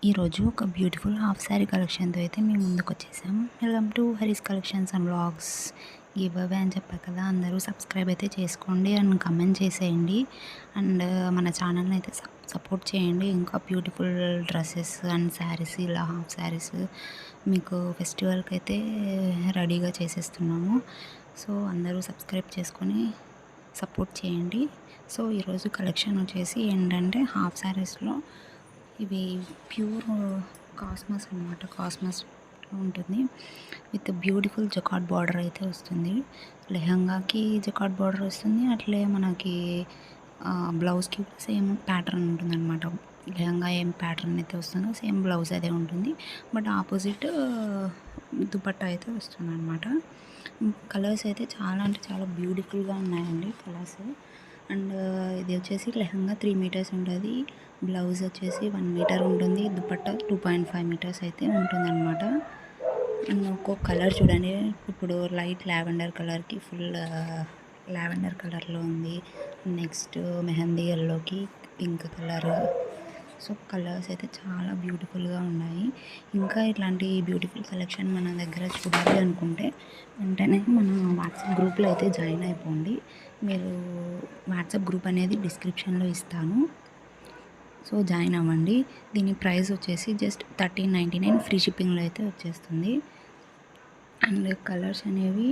ఈరోజు ఒక beautiful half sari కలెక్షన్తో అయితే మేము ముందుకు వచ్చేసాం. Welcome to Hari's collections and vlogs. Give away అని చెప్పారు కదా, అందరూ సబ్స్క్రైబ్ అయితే చేసుకోండి అండ్ కమెంట్ చేసేయండి అండ్ మన ఛానల్ని అయితే సపోర్ట్ చేయండి. ఇంకా బ్యూటిఫుల్ డ్రెస్సెస్ అండ్ శారీస్, ఇలా హాఫ్ శారీస్ మీకు ఫెస్టివల్కి అయితే రెడీగా చేసేస్తున్నాము. సో అందరూ సబ్స్క్రైబ్ చేసుకొని సపోర్ట్ చేయండి. సో ఈరోజు కలెక్షన్ వచ్చేసి ఏంటంటే హాఫ్ శారీస్లో ఇవి ప్యూర్ కాస్మస్ అనమాట. కాస్మస్ ఉంటుంది విత్ బ్యూటిఫుల్ జకార్డ్ బార్డర్ అయితే వస్తుంది. లెహంగాకి జకార్డ్ బార్డర్ వస్తుంది, అట్లే మనకి బ్లౌజ్కి సేమ్ ప్యాటర్న్ ఉంటుంది అనమాట. లెహంగా ఏం ప్యాటర్న్ అయితే వస్తుందో సేమ్ బ్లౌజ్ అదే ఉంటుంది, బట్ ఆపోజిట్ దుపట్టా అయితే వస్తుంది అనమాట. కలర్స్ అయితే చాలా అంటే చాలా బ్యూటిఫుల్గా ఉన్నాయండి కలర్స్. అండ్ ఇది వచ్చేసి లెహంగా 3 మీటర్స్ ఉంటుంది, బ్లౌజ్ వచ్చేసి 1 మీటర్ ఉంటుంది, దుపట్టా 2.5 మీటర్స్ అయితే ఉంటుందన్నమాట. అండ్ ఒక్కొక్క కలర్ చూడండి, ఇప్పుడు లైట్ లావెండర్ కలర్కి ఫుల్ లావెండర్ కలర్లో ఉంది. నెక్స్ట్ మెహందీ ఎల్లోకి పింక్ కలర్. సో కలర్స్ అయితే చాలా బ్యూటిఫుల్గా ఉన్నాయి. ఇంకా ఇట్లాంటి బ్యూటిఫుల్ కలెక్షన్ మన దగ్గర చూడాలి అనుకుంటే వెంటనే మన వాట్సాప్ గ్రూప్లో అయితే జాయిన్ అయిపోండి. మీరు వాట్సాప్ గ్రూప్ అనేది డిస్క్రిప్షన్లో ఇస్తాను, సో జాయిన్ అవ్వండి. దీని ప్రైస్ వచ్చేసి జస్ట్ 13.99 ఫ్రీ షిప్పింగ్లో అయితే వచ్చేస్తుంది. అండ్ కలర్స్ అనేవి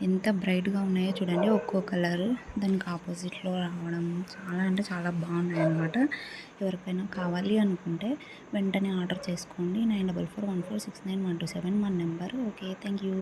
ఎంత బ్రైట్గా ఉన్నాయో చూడండి. ఒక్కో కలర్ దానికి ఆపోజిట్లో రావడం చాలా అంటే చాలా బాగున్నాయి అన్నమాట. ఎవరికైనా కావాలి అనుకుంటే వెంటనే ఆర్డర్ చేసుకోండి. 9441469127 మన నెంబర్. Okay, thank you.